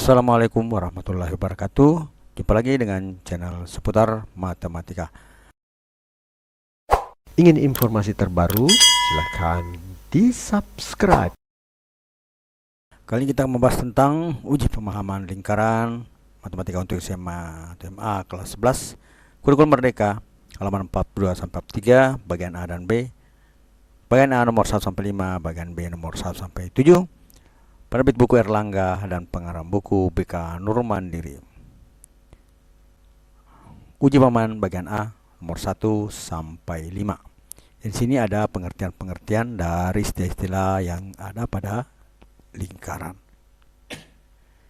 Assalamualaikum warahmatullahi wabarakatuh. Jumpa lagi dengan channel seputar matematika. Ingin informasi terbaru? Silahkan di-subscribe. Kali ini kita membahas tentang uji pemahaman lingkaran matematika untuk SMA atau MA kelas 11 kurikulum merdeka halaman 42 sampai 43 bagian A dan B. Bagian A nomor 1 sampai 5, bagian B nomor 1 sampai 7. Penerbit buku Erlangga dan pengarang buku BK Nurmandiri. Uji pemahaman bagian A nomor 1 sampai 5. Di sini ada pengertian-pengertian dari istilah-istilah yang ada pada lingkaran.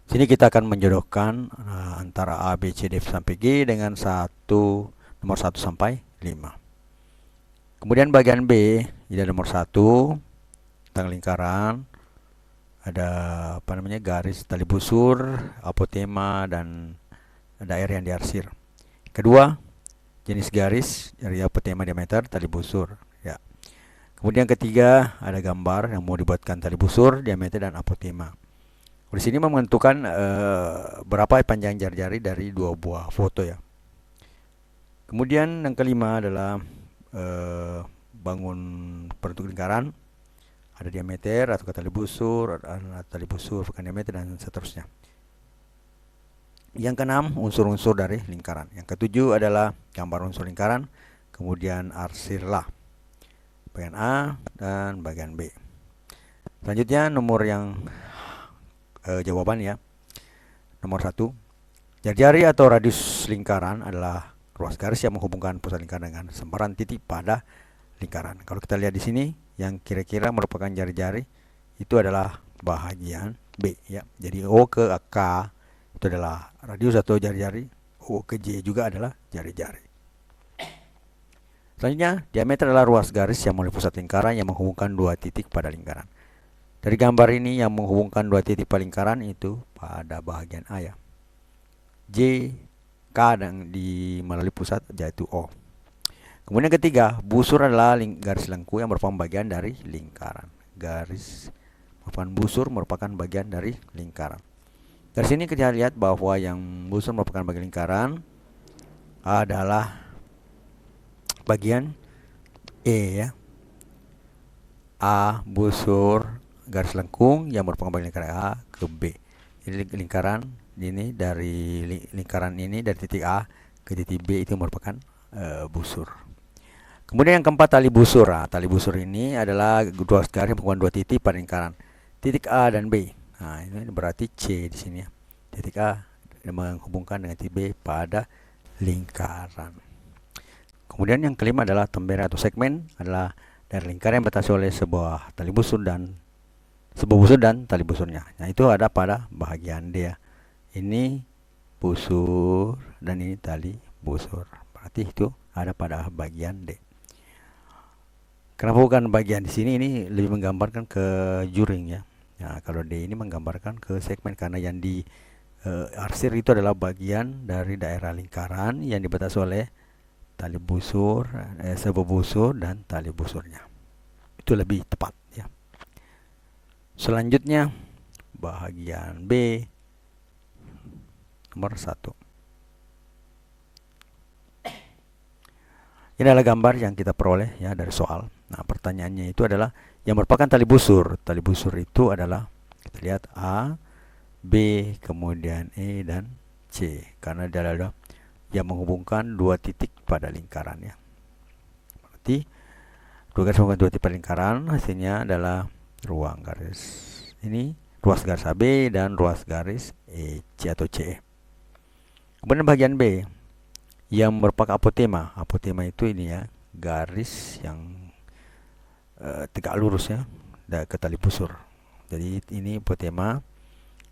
Sini kita akan menjodohkan antara A, B, C, D sampai G dengan nomor 1 sampai 5. Kemudian bagian B, ini nomor 1 tentang lingkaran. Ada garis tali busur, apotema, dan daerah yang diarsir. Kedua, jenis garis dari apotema, diameter, tali busur. Ya. Kemudian ketiga, ada gambar yang mau dibuatkan tali busur, diameter, dan apotema. Di sini menentukan berapa panjang jari-jari dari dua buah foto ya. Kemudian yang kelima adalah bangun bentuk lingkaran. Ada diameter atau tali busur, ada tali busur, bukan diameter, dan seterusnya. Yang keenam, unsur-unsur dari lingkaran. Yang ketujuh adalah gambar unsur lingkaran, kemudian arsirlah. Bagian A dan bagian B. Selanjutnya nomor yang jawaban ya. Nomor 1. Jari-jari atau radius lingkaran adalah ruas garis yang menghubungkan pusat lingkaran dengan semparan titik pada lingkaran. Kalau kita lihat di sini, yang kira-kira merupakan jari-jari itu adalah bahagian B ya. Jadi O ke K itu adalah radius atau jari-jari, O ke J juga adalah jari-jari. Selanjutnya, diameter adalah ruas garis yang melalui pusat lingkaran yang menghubungkan dua titik pada lingkaran. Dari gambar ini yang menghubungkan dua titik pada lingkaran itu pada bahagian A ya. J, K dan melalui pusat yaitu O. Kemudian ketiga, busur adalah garis lengkung yang merupakan bagian dari lingkaran. Garis merupakan busur merupakan bagian dari lingkaran. Dari sini kita lihat bahwa yang busur merupakan bagian lingkaran adalah bagian E ya. A busur garis lengkung yang merupakan bagian lingkaran A ke B. Jadi lingkaran ini dari lingkaran ini dari titik A ke titik B itu merupakan busur. Kemudian yang keempat, tali busur. Nah, tali busur ini adalah dua garis menghubungkan dua titik pada lingkaran. Titik A dan B. Nah, ini berarti C di sini ya. Titik A menghubungkan dengan titik B pada lingkaran. Kemudian yang kelima adalah tembera atau segmen adalah dari lingkaran yang batasi oleh sebuah busur dan tali busurnya. Nah, itu ada pada bagian D ya. Ini busur dan ini tali busur. Berarti itu ada pada bagian D. Kenapa bukan bagian di sini? Ini lebih menggambarkan ke juring ya. Nah, kalau D ini menggambarkan ke segmen karena yang di arsir itu adalah bagian dari daerah lingkaran yang dibatasi oleh tali busur, sebuah busur dan tali busurnya. Itu lebih tepat ya. Selanjutnya bagian B nomor 1. Ini adalah gambar yang kita peroleh ya dari soal. Nah, pertanyaannya itu adalah yang merupakan tali busur. Tali busur itu adalah kita lihat A, B, kemudian E dan C. Karena dia adalah yang menghubungkan dua titik pada lingkaran ya. Berarti dua garis menghubungkan dua titik pada lingkaran, hasilnya adalah ruang garis. Ini ruas garis AB dan ruas garis EC atau CE. Kemudian bagian B yang merupakan apotema. Apotema itu ini ya, garis yang tegak lurus ya ke tali busur. Jadi ini apotema,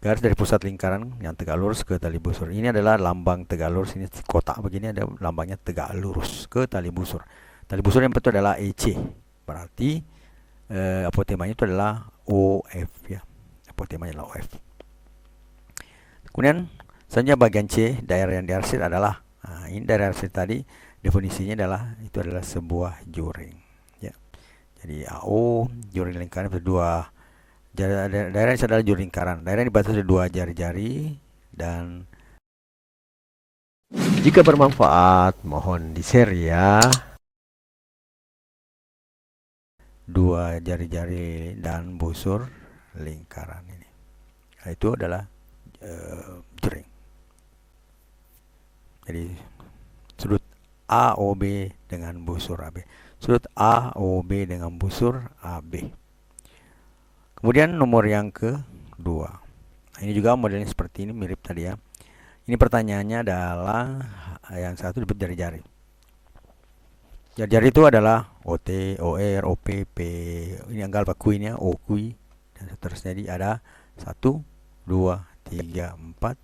garis dari pusat lingkaran yang tegak lurus ke tali busur. Ini adalah lambang tegak lurus, ini kotak begini ada lambangnya tegak lurus ke tali busur. Tali busur yang betul adalah EC. Berarti apotemanya itu adalah OF ya. Apotemanya adalah OF. Kemudian selanjutnya bagian C, daerah yang diarsir adalah ini daerah arsir tadi definisinya adalah sebuah juring ya. Jadi AO juring lingkaran berdua Daerah ini adalah juru lingkaran. Daerah ini dibatasi oleh 2 jari-jari dan Jika bermanfaat, mohon di-share ya. 2 jari-jari dan busur lingkaran ini. Nah, itu adalah jering. Jadi sudut AOB dengan busur AB. Sudut AOB dengan busur AB. Kemudian nomor yang kedua. Nah, ini juga modelnya seperti ini, mirip tadi ya. Ini pertanyaannya adalah yang satu disebut jari-jari. Jari-jari itu adalah OT, OR, OP, P. Ini anggal bakuinnya, O kui dan seterusnya. Jadi ada 1, 2, 3, 4.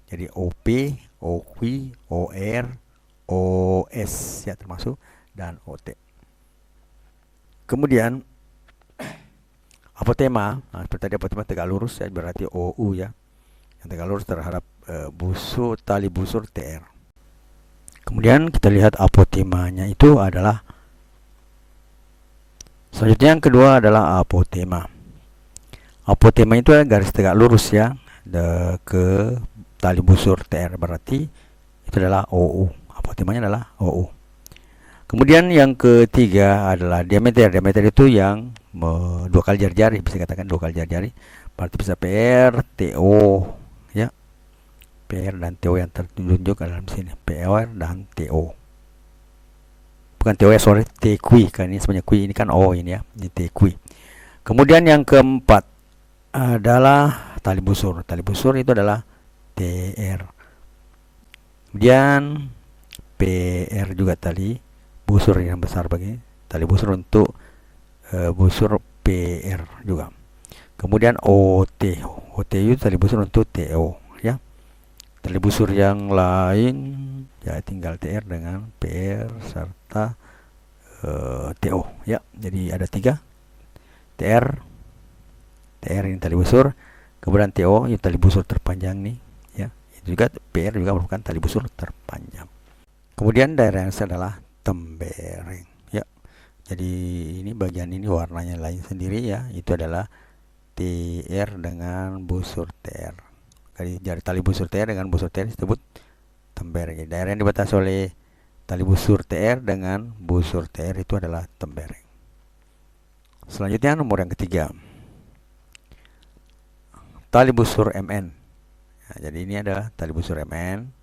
Jadi OP, O kui, OR, OS ya termasuk, dan OT. Kemudian apotema, seperti tadi apotema tegak lurus ya, berarti OU ya, yang tegak lurus terhadap tali busur TR. Kemudian kita lihat apotemanya itu adalah, selanjutnya yang kedua adalah apotema. Apotema itu adalah garis tegak lurus ya ke tali busur TR, berarti itu adalah OU. Apotemanya adalah OU. Kemudian yang ketiga adalah diameter. Diameter itu yang 2 kali jari-jari, bisa katakan 2 kali jari-jari. Berarti bisa PR, TO ya. PR dan TO yang tertunjuk dalam sini. PR dan TO. Bukan TO ya, sorry, T kui, kan ini sebenarnya kui, ini kan O ini ya. Ini T kui. Kemudian yang keempat adalah tali busur. Tali busur itu adalah TR. Kemudian PR juga tali busur yang besar bagi tali busur untuk busur PR juga. Kemudian OT. OT itu tali busur untuk TO ya. Tali busur yang lain ya tinggal TR dengan PR serta TO ya. Jadi ada 3. TR ini tali busur, kemudian TO itu tali busur terpanjang nih ya. Itu juga PR juga merupakan tali busur terpanjang. Kemudian daerah yang adalah tembereng ya. Jadi ini bagian ini warnanya lain sendiri ya. Itu adalah TR dengan busur TR. Jadi tali busur TR dengan busur TR disebut tembereng. Jadi daerah yang dibatasi oleh tali busur TR dengan busur TR itu adalah tembereng. Selanjutnya nomor yang ketiga, tali busur MN. Nah, jadi ini adalah tali busur MN.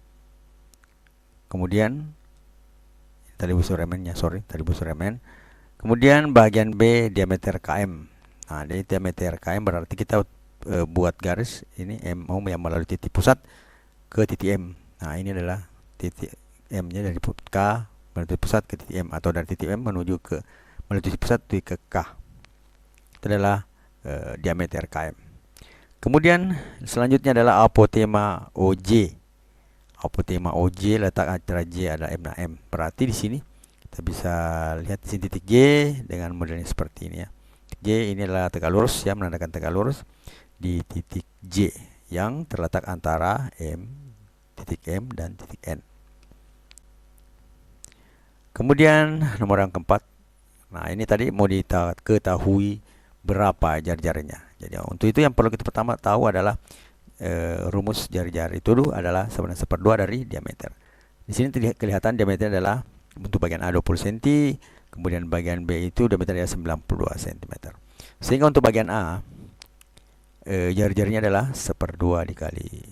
Kemudian tali busur MN-nya, tali busur MN. Kemudian bagian B diameter KM. Nah, di diameter KM berarti kita buat garis ini MO yang melalui titik pusat ke titik M. Nah, ini adalah titik M-nya dari K menuju pusat ke titik M, atau dari titik M menuju titik pusat ke K. Itu adalah diameter KM. Kemudian selanjutnya adalah apotema OJ. Apotema OJ letak antara J ada M dan M. Berarti di sini kita bisa lihat di sini titik J dengan modelnya seperti ini ya. J ini adalah tegak lurus ya, menandakan tegak lurus di titik J yang terletak antara titik M dan titik N. Kemudian nomor yang keempat. Nah, ini tadi mau diketahui berapa jari-jarinya. Jadi untuk itu yang perlu kita pertama tahu adalah rumus jari-jari itu adalah sebenarnya 1/2 dari diameter. Di sini kelihatan diameter adalah untuk bagian A 20 cm, kemudian bagian B itu diameternya 92 cm. Sehingga untuk bagian A jari-jarinya adalah 1/2 dikali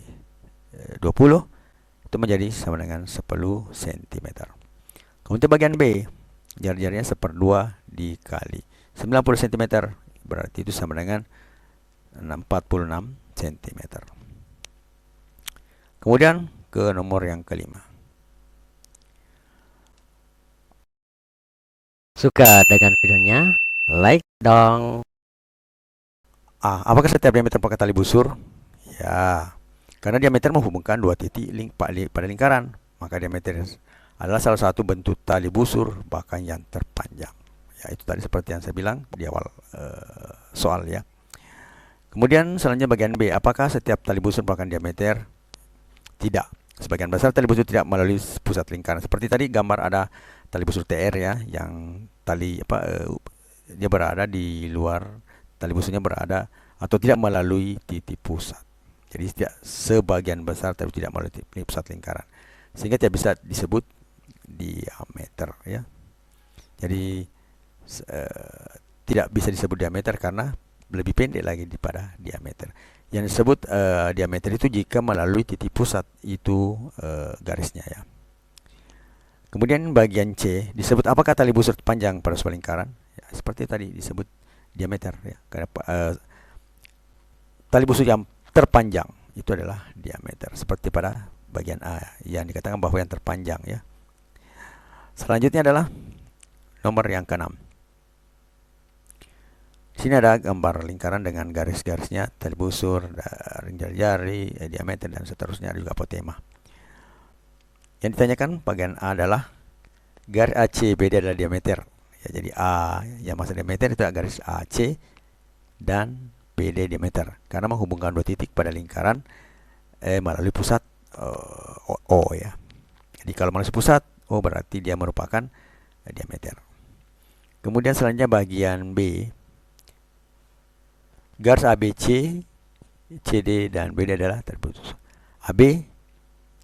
20, itu menjadi sama dengan 10 cm. Kemudian bagian B jari-jarinya 1/2 dikali 90 cm, berarti itu sama dengan 46 cm. Kemudian ke nomor yang kelima. Suka dengan videonya? Like dong. Apakah setiap diameter pakai tali busur? Ya, karena diameter menghubungkan 2 titik pada lingkaran, maka diameter adalah salah satu bentuk tali busur bahkan yang terpanjang. Ya, itu tadi seperti yang saya bilang di awal soal ya. Kemudian selanjutnya bagian B, apakah setiap tali busur merupakan diameter? Tidak. Sebagian besar tali busur tidak melalui pusat lingkaran. Seperti tadi gambar ada tali busur TR ya, yang tali dia berada di luar tali busurnya berada atau tidak melalui titik pusat. Jadi tidak sebagian besar tapi tidak melalui titik pusat lingkaran, sehingga tidak bisa disebut diameter ya. Jadi tidak bisa disebut diameter karena lebih pendek lagi daripada diameter. Yang disebut diameter itu jika melalui titik pusat itu garisnya ya. Kemudian bagian C disebut apakah tali busur panjang pada sebuah lingkaran? Ya, seperti tadi disebut diameter ya. Karena tali busur yang terpanjang itu adalah diameter, seperti pada bagian A yang dikatakan bahwa yang terpanjang ya. Selanjutnya adalah nomor yang ke-6. Di sini ada gambar lingkaran dengan garis-garisnya, tali busur, ring jari-jari, diameter dan seterusnya, ada juga apotema. Yang ditanyakan bagian A adalah garis AC BD adalah diameter. Ya, jadi A yang maksud diameter itu garis AC dan BD diameter karena menghubungkan dua titik pada lingkaran melalui pusat O ya. Jadi kalau melalui pusat O berarti dia merupakan diameter. Kemudian selanjutnya bagian B, garis ABC, CD dan BD adalah tali busur. AB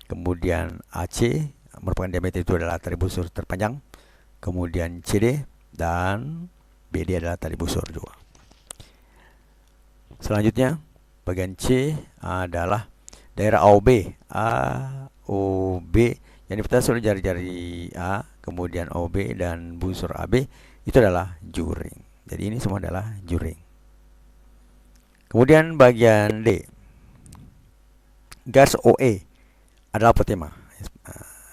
kemudian AC merupakan diameter itu adalah tali busur terpanjang. Kemudian CD dan BD adalah tali busur juga. Selanjutnya bagian C adalah daerah AOB. AOB yang dibatasi oleh jari-jari A, kemudian OB dan busur AB itu adalah juring. Jadi ini semua adalah juring. Kemudian bagian D, garis OE adalah apotema.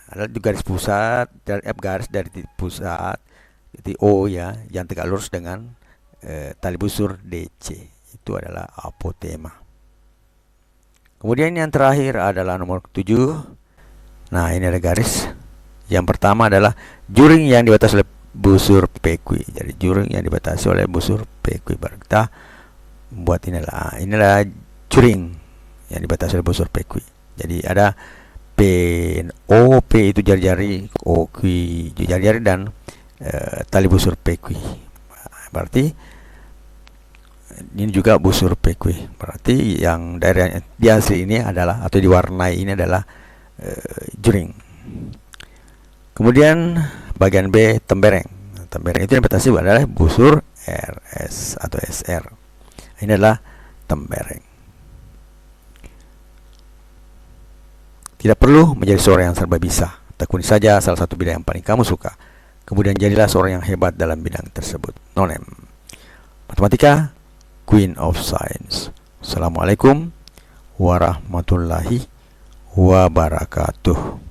Adalah garis pusat dari garis dari titik pusat titik O ya yang tegak lurus dengan tali busur DC, itu adalah apotema. Kemudian yang terakhir adalah nomor 7. Nah, ini ada garis. Yang pertama adalah juring yang dibatasi oleh busur PQ. Jadi juring yang dibatasi oleh busur PQ. Baru kita buat inilah juring yang dibatasi oleh busur PQ. Jadi ada P, O, P itu jari-jari, O, Q jari-jari dan tali busur PQ. Berarti ini juga busur PQ. Berarti yang daerah di asli ini adalah atau diwarnai ini adalah juring. Kemudian bagian B, tembereng. Tembereng itu yang dibatasi adalah busur RS atau SR. Ini adalah tembereng. Tidak perlu menjadi seorang yang serba bisa. Tekuni saja salah satu bidang yang paling kamu suka. Kemudian jadilah seorang yang hebat dalam bidang tersebut. Nonem. Matematika, Queen of Science. Assalamualaikum warahmatullahi wabarakatuh.